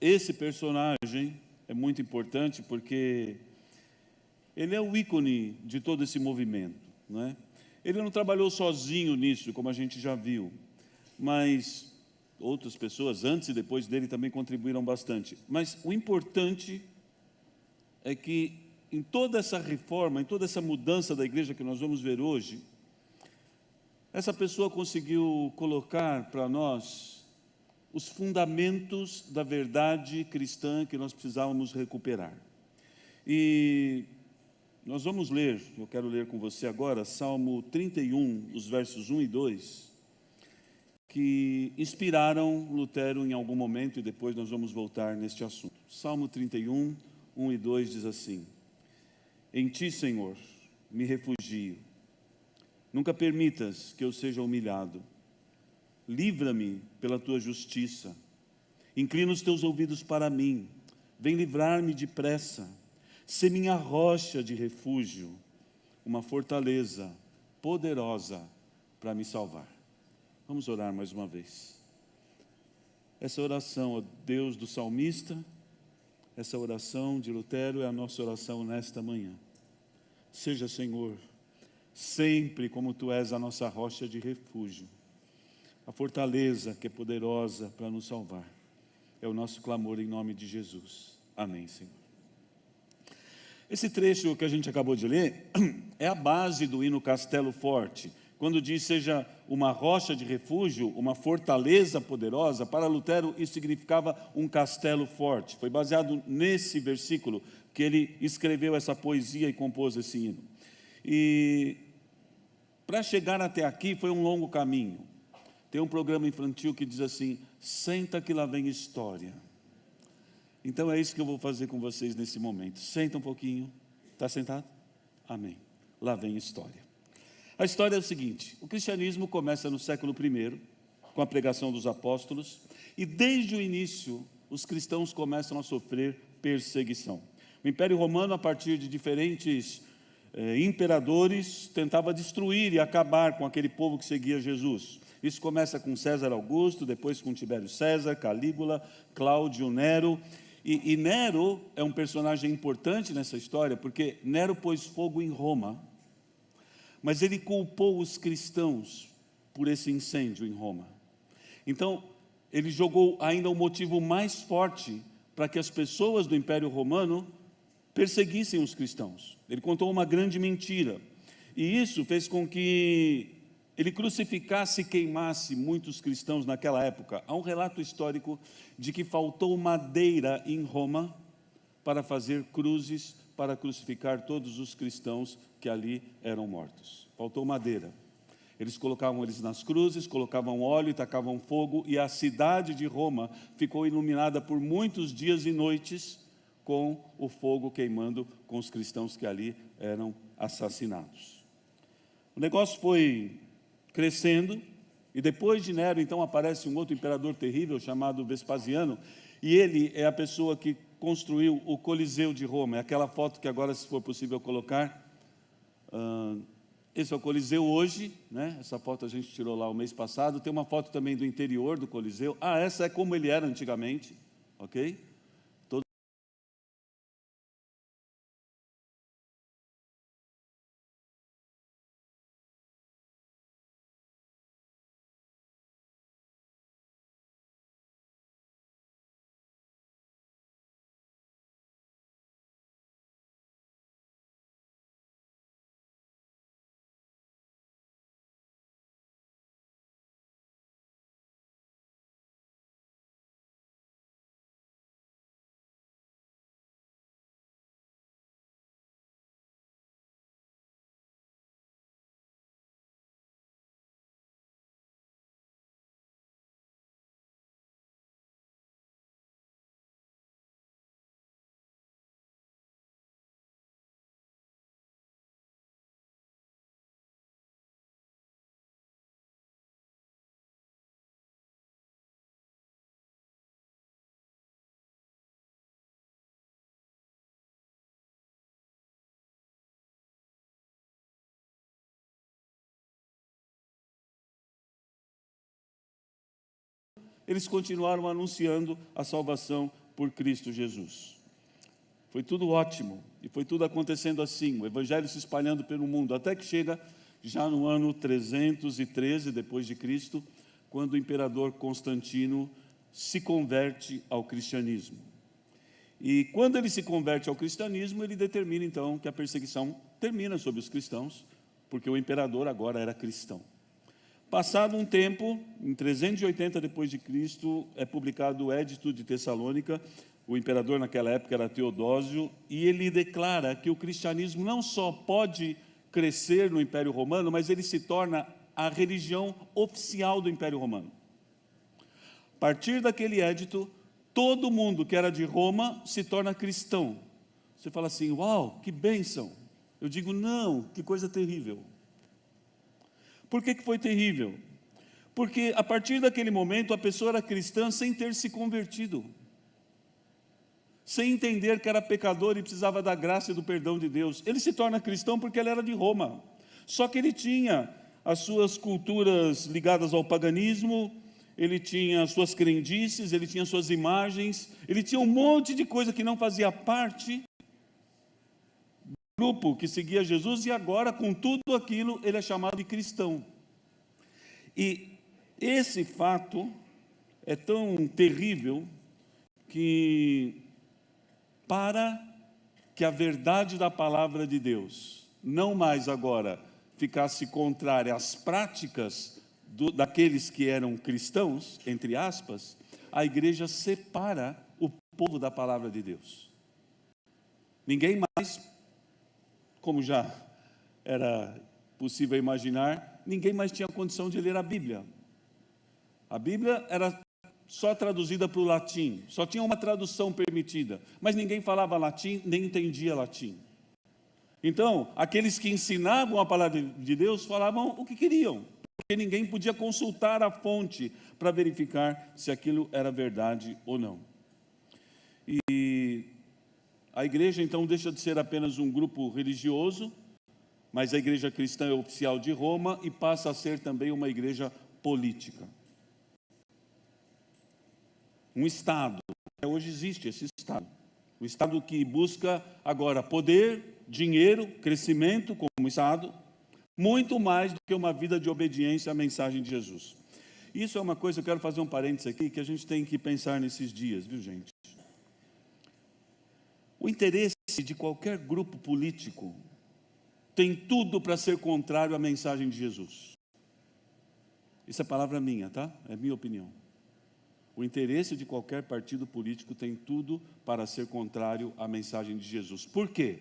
esse personagem é muito importante porque ele é o ícone de todo esse movimento, não é? Ele não trabalhou sozinho nisso, como a gente já viu, mas outras pessoas antes e depois dele também contribuíram bastante. Mas o importante é que em toda essa reforma, em toda essa mudança da igreja que nós vamos ver hoje, essa pessoa conseguiu colocar para nós os fundamentos da verdade cristã que nós precisávamos recuperar. E nós vamos ler, eu quero ler com você agora, Salmo 31, os versos 1 e 2, que inspiraram Lutero em algum momento, e depois nós vamos voltar neste assunto. Salmo 31, 1 e 2 diz assim: Em ti, Senhor, me refugio. Nunca permitas que eu seja humilhado. Livra-me pela tua justiça. Inclina os teus ouvidos para mim. Vem livrar-me depressa. Sê minha rocha de refúgio, uma fortaleza poderosa para me salvar. Vamos orar mais uma vez. Essa oração, ó Deus do salmista, essa oração de Lutero é a nossa oração nesta manhã. Seja, Senhor, sempre como Tu és a nossa rocha de refúgio, a fortaleza que é poderosa para nos salvar. É o nosso clamor em nome de Jesus. Amém, Senhor. Esse trecho que a gente acabou de ler é a base do hino Castelo Forte. Quando diz seja uma rocha de refúgio, uma fortaleza poderosa, para Lutero isso significava um castelo forte. Foi baseado nesse versículo que ele escreveu essa poesia e compôs esse hino. E para chegar até aqui foi um longo caminho. Tem um programa infantil que diz assim: senta que lá vem história. Então é isso que eu vou fazer com vocês nesse momento. Senta um pouquinho. Está sentado? Amém. Lá vem história. A história é o seguinte: o cristianismo começa no século I, com a pregação dos apóstolos, e desde o início os cristãos começam a sofrer perseguição. O Império Romano, a partir de diferentes imperadores, tentava destruir e acabar com aquele povo que seguia Jesus. Isso começa com César Augusto, depois com Tibério César, Calígula, Cláudio, Nero. E Nero é um personagem importante nessa história, porque Nero pôs fogo em Roma, mas ele culpou os cristãos por esse incêndio em Roma. Então, ele jogou ainda um motivo mais forte para que as pessoas do Império Romano perseguissem os cristãos. Ele contou uma grande mentira, e isso fez com que ele crucificasse e queimasse muitos cristãos naquela época. Há um relato histórico de que faltou madeira em Roma para fazer cruzes, para crucificar todos os cristãos que ali eram mortos. Faltou madeira. Eles colocavam eles nas cruzes, colocavam óleo e tacavam fogo, e a cidade de Roma ficou iluminada por muitos dias e noites com o fogo queimando com os cristãos que ali eram assassinados. O negócio foi crescendo, e depois de Nero, então, aparece um outro imperador terrível chamado Vespasiano, e ele é a pessoa que construiu o Coliseu de Roma. É aquela foto que agora, se for possível colocar, esse é o Coliseu hoje, né? Essa foto a gente tirou lá o mês passado. Tem uma foto também do interior do Coliseu. Essa é como ele era antigamente, ok? Eles continuaram anunciando a salvação por Cristo Jesus. Foi tudo ótimo, e foi tudo acontecendo assim, o evangelho se espalhando pelo mundo, até que chega já no ano 313 depois de Cristo, quando o imperador Constantino se converte ao cristianismo. E quando ele se converte ao cristianismo, ele determina então que a perseguição termina sobre os cristãos, porque o imperador agora era cristão. Passado um tempo, em 380 depois de Cristo, é publicado o Édito de Tessalônica. O imperador naquela época era Teodósio, e ele declara que o cristianismo não só pode crescer no Império Romano, mas ele se torna a religião oficial do Império Romano. A partir daquele édito, todo mundo que era de Roma se torna cristão. Você fala assim, uau, que bênção. Eu digo, não, que coisa terrível. Por que foi terrível? Porque a partir daquele momento a pessoa era cristã sem ter se convertido, sem entender que era pecador e precisava da graça e do perdão de Deus. Ele se torna cristão porque ele era de Roma, só que ele tinha as suas culturas ligadas ao paganismo, ele tinha as suas crendices, ele tinha suas imagens, ele tinha um monte de coisa que não fazia parte do grupo que seguia Jesus, e agora, com tudo aquilo, ele é chamado de cristão. E esse fato é tão terrível que, para que a verdade da palavra de Deus não mais agora ficasse contrária às práticas daqueles que eram cristãos, entre aspas, a igreja separa o povo da palavra de Deus. Ninguém mais, como já era possível imaginar, ninguém mais tinha condição de ler a Bíblia. A Bíblia era só traduzida para o latim, só tinha uma tradução permitida, mas ninguém falava latim, nem entendia latim. Então, aqueles que ensinavam a palavra de Deus falavam o que queriam, porque ninguém podia consultar a fonte para verificar se aquilo era verdade ou não. E a igreja então deixa de ser apenas um grupo religioso, mas a igreja cristã é oficial de Roma e passa a ser também uma igreja política. Um Estado, hoje existe esse Estado, o Estado que busca agora poder, dinheiro, crescimento como Estado, muito mais do que uma vida de obediência à mensagem de Jesus. Isso é uma coisa, eu quero fazer um parênteses aqui, que a gente tem que pensar nesses dias, viu gente? O interesse de qualquer grupo político tem tudo para ser contrário à mensagem de Jesus. Isso é palavra minha, tá? É minha opinião. O interesse de qualquer partido político tem tudo para ser contrário à mensagem de Jesus. Por quê?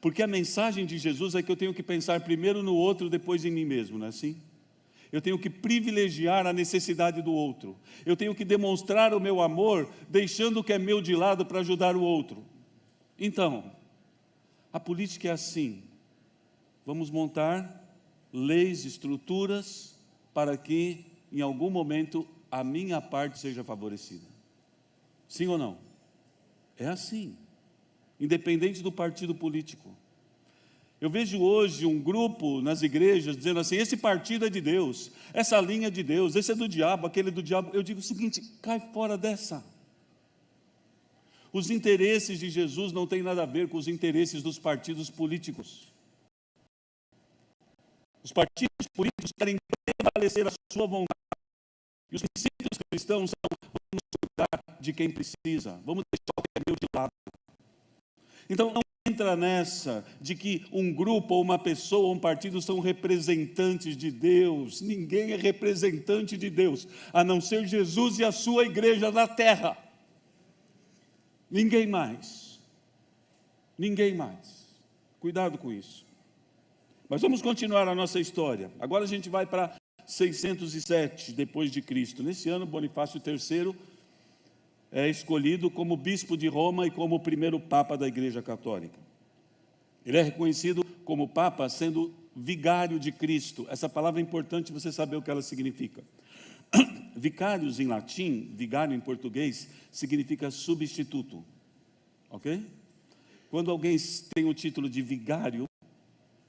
Porque a mensagem de Jesus é que eu tenho que pensar primeiro no outro, depois em mim mesmo, não é assim? Eu tenho que privilegiar a necessidade do outro. Eu tenho que demonstrar o meu amor, deixando o que é meu de lado para ajudar o outro. Então, a política é assim. Vamos montar leis, estruturas, para que, em algum momento, a minha parte seja favorecida. Sim ou não? É assim. Independente do partido político. Eu vejo hoje um grupo nas igrejas dizendo assim, esse partido é de Deus, essa linha é de Deus, esse é do diabo, aquele é do diabo. Eu digo o seguinte, cai fora dessa. Os interesses de Jesus não têm nada a ver com os interesses dos partidos políticos. Os partidos políticos querem prevalecer a sua vontade. E os princípios cristãos são, vamos cuidar de quem precisa, vamos deixar o que é meu de lado. Então não entra nessa de que um grupo ou uma pessoa ou um partido são representantes de Deus. Ninguém é representante de Deus, a não ser Jesus e a sua igreja na terra. Ninguém mais. Ninguém mais. Cuidado com isso. Mas vamos continuar a nossa história. Agora a gente vai para 607 depois de Cristo. Nesse ano, Bonifácio III é escolhido como bispo de Roma e como o primeiro papa da Igreja Católica. Ele é reconhecido como papa sendo vigário de Cristo. Essa palavra é importante você saber o que ela significa. Vicários em latim, vigário em português, significa substituto. Ok? Quando alguém tem o título de vigário,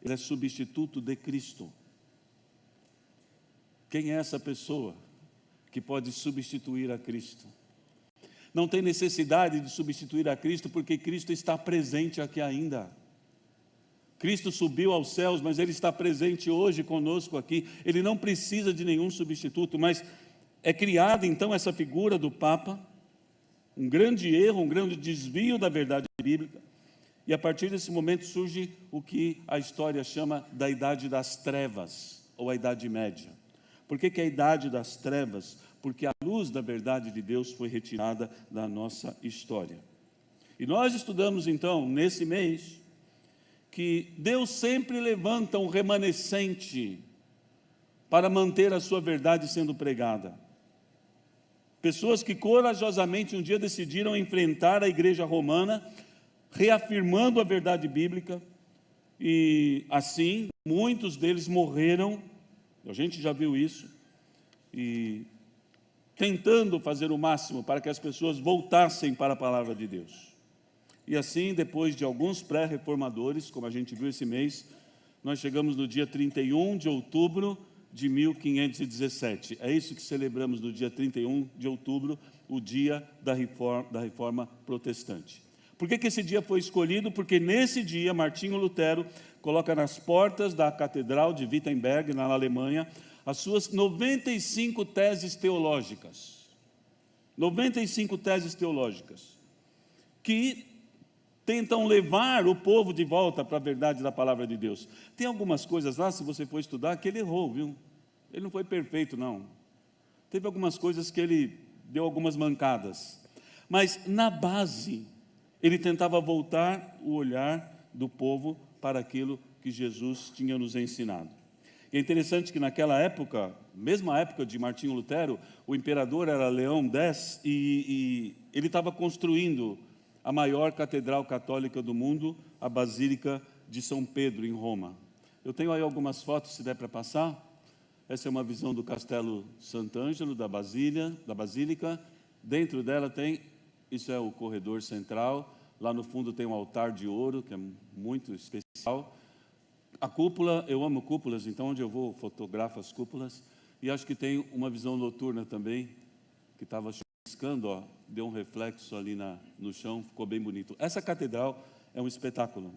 ele é substituto de Cristo. Quem é essa pessoa que pode substituir a Cristo? não tem necessidade de substituir a Cristo, porque Cristo está presente aqui ainda. Cristo subiu aos céus, mas Ele está presente hoje conosco aqui. Ele não precisa de nenhum substituto, mas é criada então essa figura do Papa, um grande erro, um grande desvio da verdade bíblica, e a partir desse momento surge o que a história chama da Idade das Trevas, ou a Idade Média. Por que é a Idade das Trevas? Porque a luz da verdade de Deus foi retirada da nossa história. E nós estudamos então, nesse mês, que Deus sempre levanta um remanescente para manter a sua verdade sendo pregada. Pessoas que corajosamente um dia decidiram enfrentar a igreja romana, reafirmando a verdade bíblica, e assim, muitos deles morreram, a gente já viu isso, e tentando fazer o máximo para que as pessoas voltassem para a palavra de Deus. E assim, depois de alguns pré-reformadores, como a gente viu esse mês, nós chegamos no dia 31 de outubro de 1517. É isso que celebramos no dia 31 de outubro, o dia da reforma protestante. Por que esse dia foi escolhido? Porque nesse dia, Martinho Lutero coloca nas portas da Catedral de Wittenberg, na Alemanha, as suas 95 teses teológicas. 95 teses teológicas, que tentam levar o povo de volta para a verdade da palavra de Deus. Tem algumas coisas lá, se você for estudar, que ele errou, viu? Ele não foi perfeito, não. Teve algumas coisas que ele deu algumas mancadas. Mas, na base, ele tentava voltar o olhar do povo para aquilo que Jesus tinha nos ensinado. E é interessante que naquela época, mesma época de Martinho Lutero, o imperador era Leão X e ele estava construindo a maior catedral católica do mundo, a Basílica de São Pedro, em Roma. Eu tenho aí algumas fotos, se der para passar. Essa é uma visão do Castelo Sant'Angelo, da Basílica. Dentro dela tem, isso é o corredor central, lá no fundo tem um altar de ouro, que é muito especial. A cúpula, eu amo cúpulas, então onde eu vou, fotografo as cúpulas. E acho que tem uma visão noturna também, que estava piscando, ó, deu um reflexo ali no chão, ficou bem bonito. Essa catedral é um espetáculo.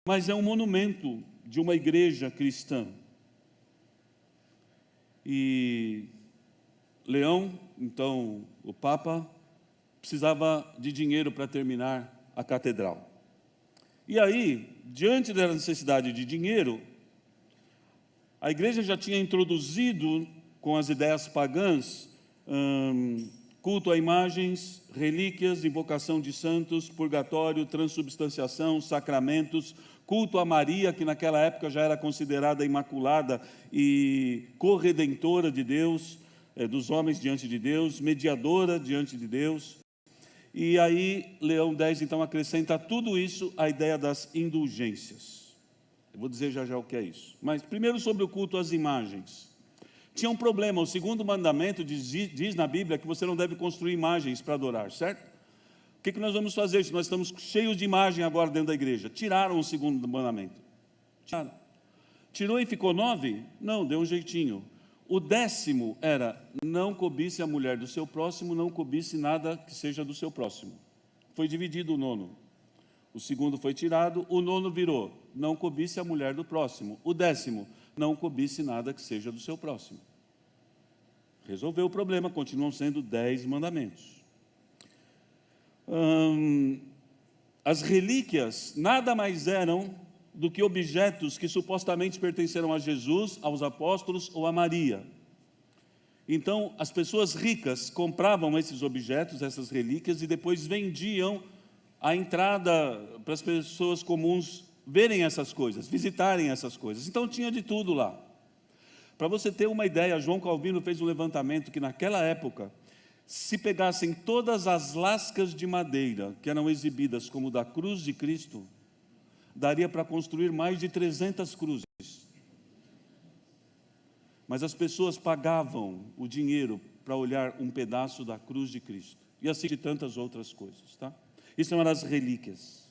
Mas é um monumento de uma igreja cristã. E Leão, então o Papa, precisava de dinheiro para terminar a catedral. E aí, diante da necessidade de dinheiro, a igreja já tinha introduzido, com as ideias pagãs, culto a imagens, relíquias, invocação de santos, purgatório, transubstanciação, sacramentos, culto a Maria, que naquela época já era considerada imaculada e corredentora de Deus, dos homens diante de Deus, mediadora diante de Deus. E aí Leão X então acrescenta a tudo isso a ideia das indulgências. Eu vou dizer já já o que é isso. Mas primeiro sobre o culto às imagens. Tinha um problema, o segundo mandamento diz na Bíblia que você não deve construir imagens para adorar, certo? O que nós vamos fazer? Nós estamos cheios de imagem agora dentro da igreja. Tiraram o segundo mandamento. Tiraram. Tirou e ficou 9? Não, deu um jeitinho. O 10º era, não cobice a mulher do seu próximo, não cobice nada que seja do seu próximo. Foi dividido o 9º. O 2º foi tirado, o 9º virou, não cobice a mulher do próximo. O 10º, não cobice nada que seja do seu próximo. Resolveu o problema, continuam sendo 10 mandamentos. As relíquias nada mais eram do que objetos que supostamente pertenceram a Jesus, aos apóstolos ou a Maria. Então, as pessoas ricas compravam esses objetos, essas relíquias, e depois vendiam a entrada para as pessoas comuns verem essas coisas, visitarem essas coisas. Então, tinha de tudo lá. Para você ter uma ideia, João Calvino fez um levantamento que naquela época se pegassem todas as lascas de madeira que eram exibidas como da cruz de Cristo, daria para construir mais de 300 cruzes. Mas as pessoas pagavam o dinheiro para olhar um pedaço da cruz de Cristo. E assim de tantas outras coisas, tá? Isso é uma das relíquias.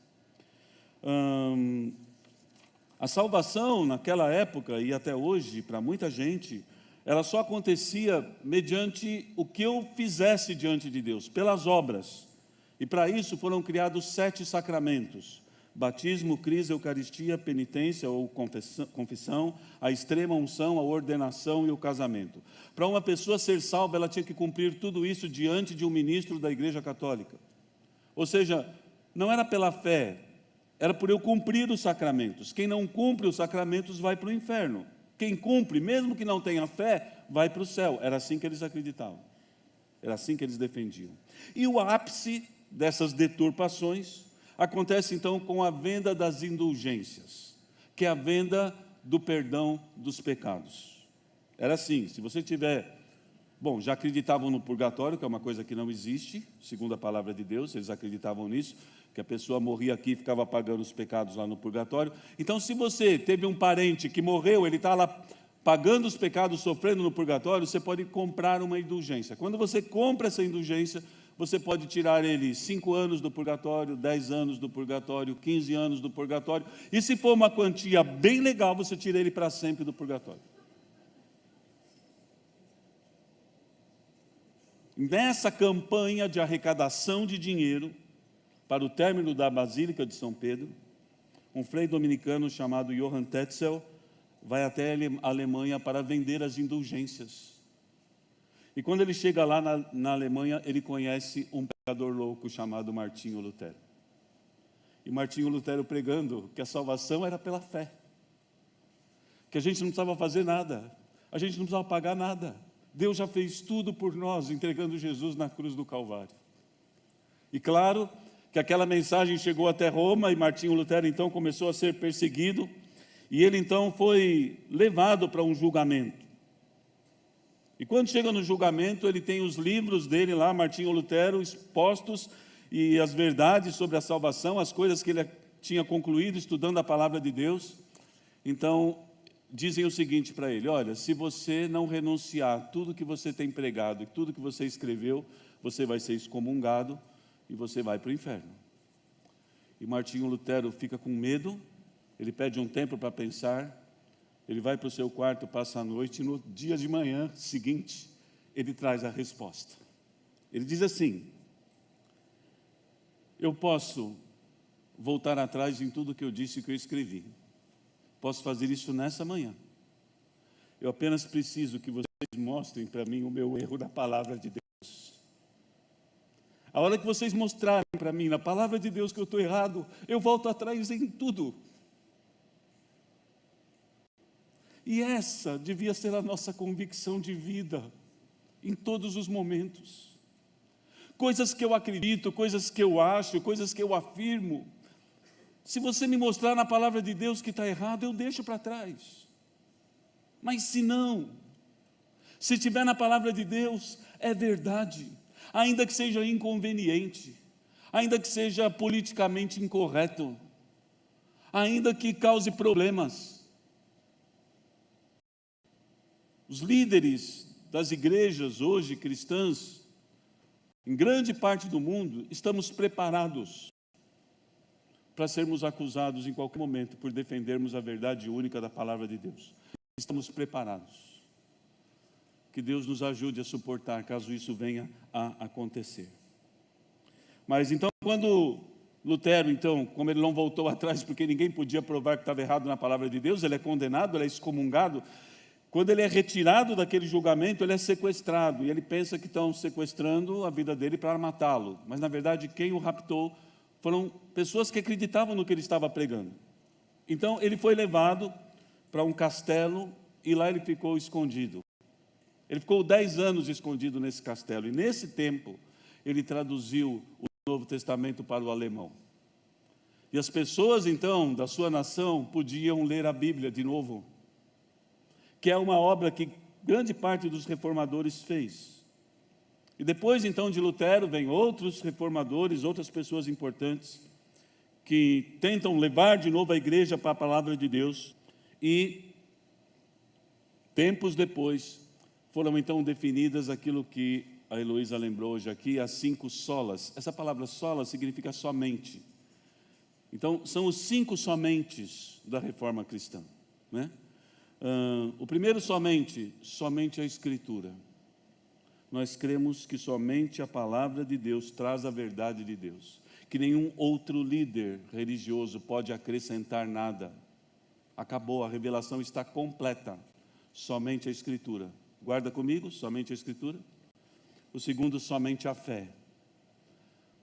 A salvação naquela época e até hoje, para muita gente, ela só acontecia mediante o que eu fizesse diante de Deus, pelas obras. E para isso foram criados 7 sacramentos: batismo, crisma, eucaristia, penitência ou confissão, a extrema unção, a ordenação e o casamento. Para uma pessoa ser salva, ela tinha que cumprir tudo isso diante de um ministro da Igreja Católica. Ou seja, não era pela fé, era por eu cumprir os sacramentos. Quem não cumpre os sacramentos vai para o inferno. Quem cumpre, mesmo que não tenha fé, vai para o céu. Era assim que eles acreditavam. Era assim que eles defendiam. E o ápice dessas deturpações acontece então com a venda das indulgências, que é a venda do perdão dos pecados. Era assim, se você tiver... Bom, já acreditavam no purgatório, que é uma coisa que não existe, segundo a palavra de Deus, eles acreditavam nisso, que a pessoa morria aqui e ficava pagando os pecados lá no purgatório. Então, se você teve um parente que morreu, ele está lá pagando os pecados, sofrendo no purgatório, você pode comprar uma indulgência. Quando você compra essa indulgência, você pode tirar ele 5 anos do purgatório, 10 anos do purgatório, 15 anos do purgatório, e se for uma quantia bem legal, você tira ele para sempre do purgatório. Nessa campanha de arrecadação de dinheiro, para o término da Basílica de São Pedro, um frei dominicano chamado Johann Tetzel vai até a Alemanha para vender as indulgências. E quando ele chega lá na Alemanha, ele conhece um pregador louco chamado Martinho Lutero. E Martinho Lutero pregando que a salvação era pela fé, que a gente não precisava fazer nada, a gente não precisava pagar nada. Deus já fez tudo por nós, entregando Jesus na cruz do Calvário. E claro que aquela mensagem chegou até Roma e Martinho Lutero então começou a ser perseguido, e ele então foi levado para um julgamento. E quando chega no julgamento, ele tem os livros dele lá, Martinho Lutero, expostos, e as verdades sobre a salvação, as coisas que ele tinha concluído estudando a palavra de Deus. Então, dizem o seguinte para ele: olha, se você não renunciar a tudo que você tem pregado e tudo que você escreveu, você vai ser excomungado e você vai para o inferno. E Martinho Lutero fica com medo, ele pede um tempo para pensar, ele vai para o seu quarto, passa a noite, e no dia de manhã seguinte, ele traz a resposta. Ele diz assim: eu posso voltar atrás em tudo que eu disse e que eu escrevi. Posso fazer isso nessa manhã. Eu apenas preciso que vocês mostrem para mim o meu erro na palavra de Deus. A hora que vocês mostrarem para mim na palavra de Deus que eu estou errado, eu volto atrás em tudo. E essa devia ser a nossa convicção de vida, em todos os momentos. Coisas que eu acredito, coisas que eu acho, coisas que eu afirmo, se você me mostrar na palavra de Deus que está errado, eu deixo para trás. Mas se não, se tiver na palavra de Deus, é verdade, ainda que seja inconveniente, ainda que seja politicamente incorreto, ainda que cause problemas. Os líderes das igrejas hoje cristãs, em grande parte do mundo, estamos preparados para sermos acusados em qualquer momento por defendermos a verdade única da palavra de Deus. Estamos preparados. Que Deus nos ajude a suportar caso isso venha a acontecer. Mas então, quando Lutero, então, como ele não voltou atrás porque ninguém podia provar que estava errado na palavra de Deus, ele é condenado, ele é excomungado. Quando ele é retirado daquele julgamento, ele é sequestrado, e ele pensa que estão sequestrando a vida dele para matá-lo. Mas, na verdade, quem o raptou foram pessoas que acreditavam no que ele estava pregando. Então, ele foi levado para um castelo, e lá ele ficou escondido. Ele ficou 10 anos escondido nesse castelo, e nesse tempo, ele traduziu o Novo Testamento para o alemão. E as pessoas, então, da sua nação, podiam ler a Bíblia de novo, que é uma obra que grande parte dos reformadores fez. E depois, então, de Lutero, vem outros reformadores, outras pessoas importantes, que tentam levar de novo a igreja para a palavra de Deus. E, tempos depois, foram então definidas aquilo que a Heloísa lembrou hoje aqui, as 5 solas. Essa palavra sola significa somente. Então, são os 5 somentes da reforma cristã, né? O primeiro somente a Escritura. Nós cremos que somente a palavra de Deus traz a verdade de Deus, que nenhum outro líder religioso pode acrescentar nada. Acabou, a revelação está completa, somente a Escritura. Guarda comigo, somente a Escritura. O segundo, somente a fé.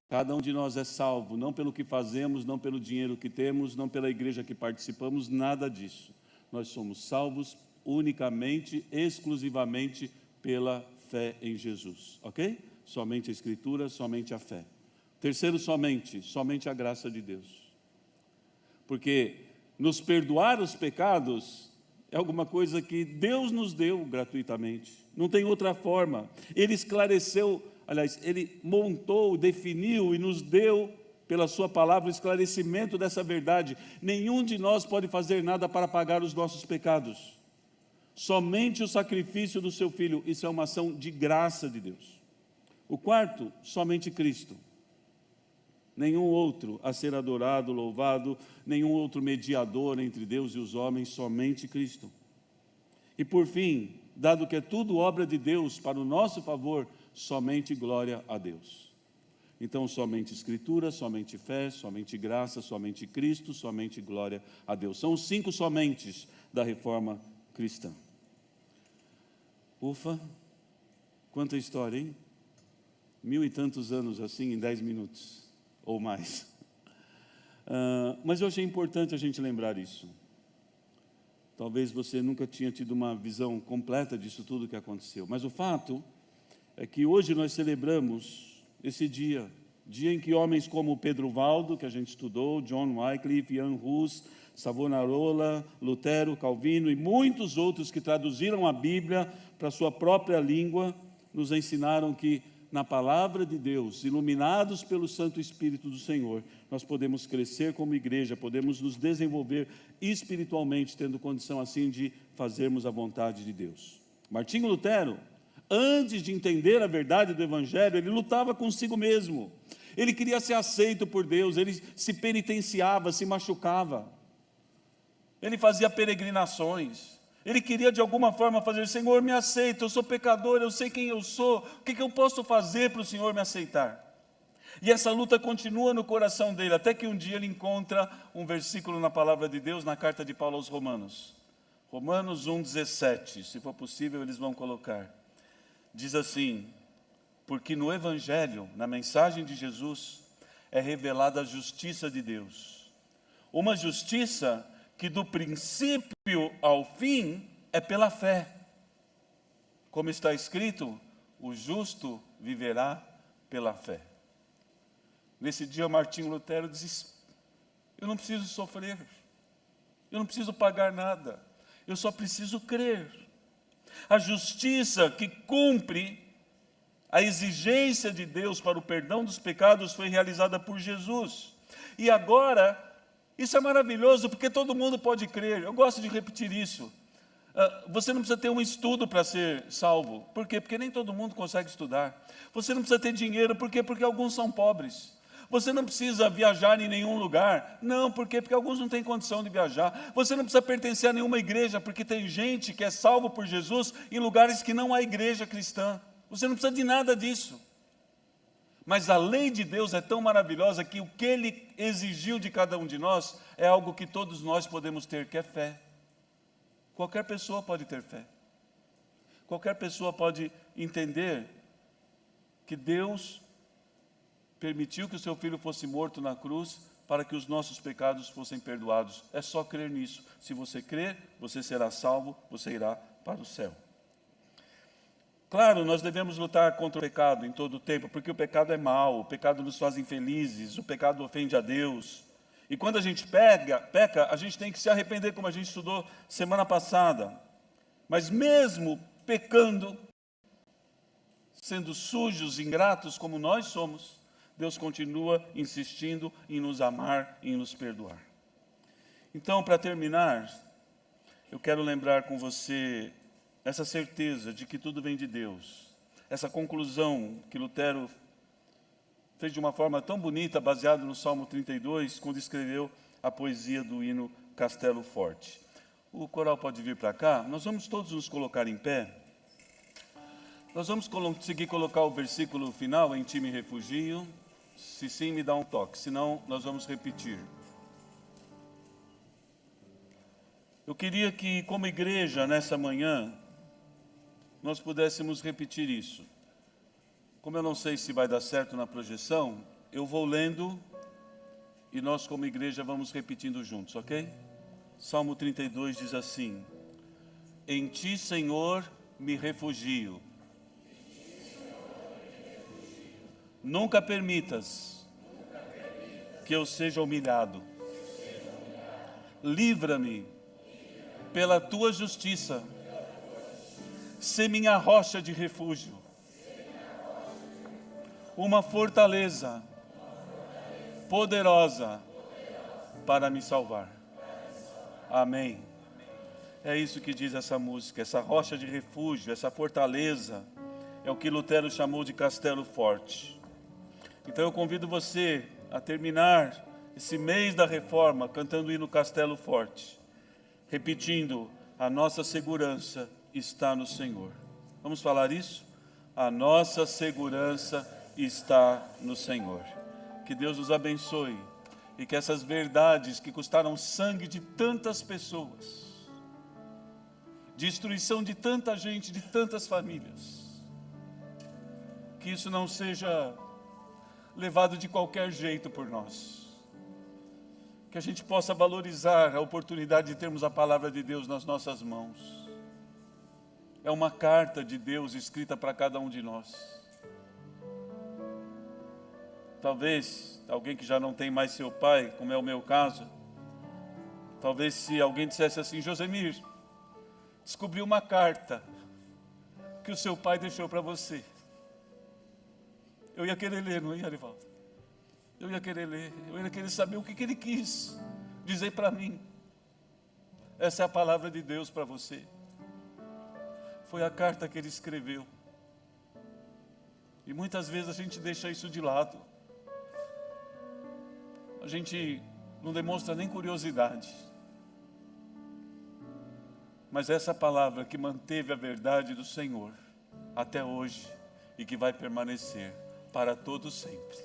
Cada um de nós é salvo, não pelo que fazemos, não pelo dinheiro que temos, não pela igreja que participamos, nada disso. Nós somos salvos unicamente, exclusivamente pela fé em Jesus, ok? Somente a Escritura, somente a fé. Terceiro, somente a graça de Deus. Porque nos perdoar os pecados é alguma coisa que Deus nos deu gratuitamente. Não tem outra forma. Ele esclareceu, aliás, Ele montou, definiu e nos deu, pela sua palavra, o esclarecimento dessa verdade. Nenhum de nós pode fazer nada para pagar os nossos pecados. Somente o sacrifício do seu Filho. Isso é uma ação de graça de Deus. O quarto, somente Cristo. Nenhum outro a ser adorado, louvado, nenhum outro mediador entre Deus e os homens, somente Cristo. E por fim, dado que é tudo obra de Deus para o nosso favor, somente glória a Deus. Então, somente Escritura, somente fé, somente graça, somente Cristo, somente glória a Deus. São os 5 somentes da reforma cristã. Ufa, quanta história, hein? 1000 e tantos anos assim em 10 minutos, ou mais. Mas eu achei importante a gente lembrar isso. Talvez você nunca tinha tido uma visão completa disso tudo que aconteceu. Mas o fato é que hoje nós celebramos esse dia em que homens como Pedro Valdo, que a gente estudou, John Wycliffe, Jan Hus, Savonarola, Lutero, Calvino e muitos outros que traduziram a Bíblia para a sua própria língua, nos ensinaram que na palavra de Deus, iluminados pelo Santo Espírito do Senhor, nós podemos crescer como igreja, podemos nos desenvolver espiritualmente, tendo condição assim de fazermos a vontade de Deus. Martinho Lutero, antes de entender a verdade do Evangelho, ele lutava consigo mesmo. Ele queria ser aceito por Deus, ele se penitenciava, se machucava. Ele fazia peregrinações. Ele queria de alguma forma fazer: Senhor, me aceita, eu sou pecador, eu sei quem eu sou, o que eu posso fazer para o Senhor me aceitar? E essa luta continua no coração dele, até que um dia ele encontra um versículo na palavra de Deus, na carta de Paulo aos Romanos. Romanos 1,17, se for possível eles vão colocar. Diz assim: porque no Evangelho, na mensagem de Jesus, é revelada a justiça de Deus. Uma justiça que do princípio ao fim é pela fé. Como está escrito, o justo viverá pela fé. Nesse dia, Martinho Lutero diz: eu não preciso sofrer, eu não preciso pagar nada, eu só preciso crer. A justiça que cumpre a exigência de Deus para o perdão dos pecados foi realizada por Jesus. E agora, isso é maravilhoso, porque todo mundo pode crer. Eu gosto de repetir isso. Você não precisa ter um estudo para ser salvo. Por quê? Porque nem todo mundo consegue estudar. Você não precisa ter dinheiro. Por quê? Porque alguns são pobres. Você não precisa viajar em nenhum lugar. Não, por quê? Porque alguns não têm condição de viajar. Você não precisa pertencer a nenhuma igreja, porque tem gente que é salvo por Jesus em lugares que não há igreja cristã. Você não precisa de nada disso. Mas a lei de Deus é tão maravilhosa que o que Ele exigiu de cada um de nós é algo que todos nós podemos ter, que é fé. Qualquer pessoa pode ter fé. Qualquer pessoa pode entender que Deus permitiu que o seu Filho fosse morto na cruz para que os nossos pecados fossem perdoados. É só crer nisso. Se você crer, você será salvo, você irá para o céu. Claro, nós devemos lutar contra o pecado em todo o tempo, porque o pecado é mau, o pecado nos faz infelizes, o pecado ofende a Deus. E quando a gente peca, a gente tem que se arrepender, como a gente estudou semana passada. Mas mesmo pecando, sendo sujos, ingratos como nós somos, Deus continua insistindo em nos amar, em nos perdoar. Então, para terminar, eu quero lembrar com você essa certeza de que tudo vem de Deus. Essa conclusão que Lutero fez de uma forma tão bonita, baseado no Salmo 32, quando escreveu a poesia do hino Castelo Forte. O coral pode vir para cá. Nós vamos todos nos colocar em pé. Nós vamos conseguir colocar o versículo final, em ti me refugio. Se sim, me dá um toque, senão nós vamos repetir. Eu queria que, como igreja, nessa manhã, nós pudéssemos repetir isso. Como eu não sei se vai dar certo na projeção, eu vou lendo e nós, como igreja, vamos repetindo juntos, ok? Salmo 32 diz assim: em ti, Senhor, me refugio. Nunca permitas que eu seja humilhado. Livra-me pela tua justiça. Sê minha rocha de refúgio. Uma fortaleza poderosa para me salvar. Amém. É isso que diz essa música, essa rocha de refúgio, essa fortaleza, é o que Lutero chamou de castelo forte. Então eu convido você a terminar esse mês da reforma cantando o hino Castelo Forte, repetindo: a nossa segurança está no Senhor. Vamos falar isso? A nossa segurança está no Senhor. Que Deus nos abençoe e que essas verdades que custaram sangue de tantas pessoas, destruição de tanta gente, de tantas famílias, que isso não seja levado de qualquer jeito por nós. Que a gente possa valorizar a oportunidade de termos a palavra de Deus nas nossas mãos. É uma carta de Deus escrita para cada um de nós. Talvez alguém que já não tem mais seu pai, como é o meu caso, talvez se alguém dissesse assim: Josemir, descobri uma carta que o seu pai deixou para você. Eu ia querer ler, não ia, Arivaldo? Eu ia querer ler, eu ia querer saber o que ele quis dizer para mim. Essa é a palavra de Deus para você. Foi a carta que ele escreveu. E muitas vezes a gente deixa isso de lado. A gente não demonstra nem curiosidade. Mas essa palavra que manteve a verdade do Senhor até hoje e que vai permanecer para todo sempre.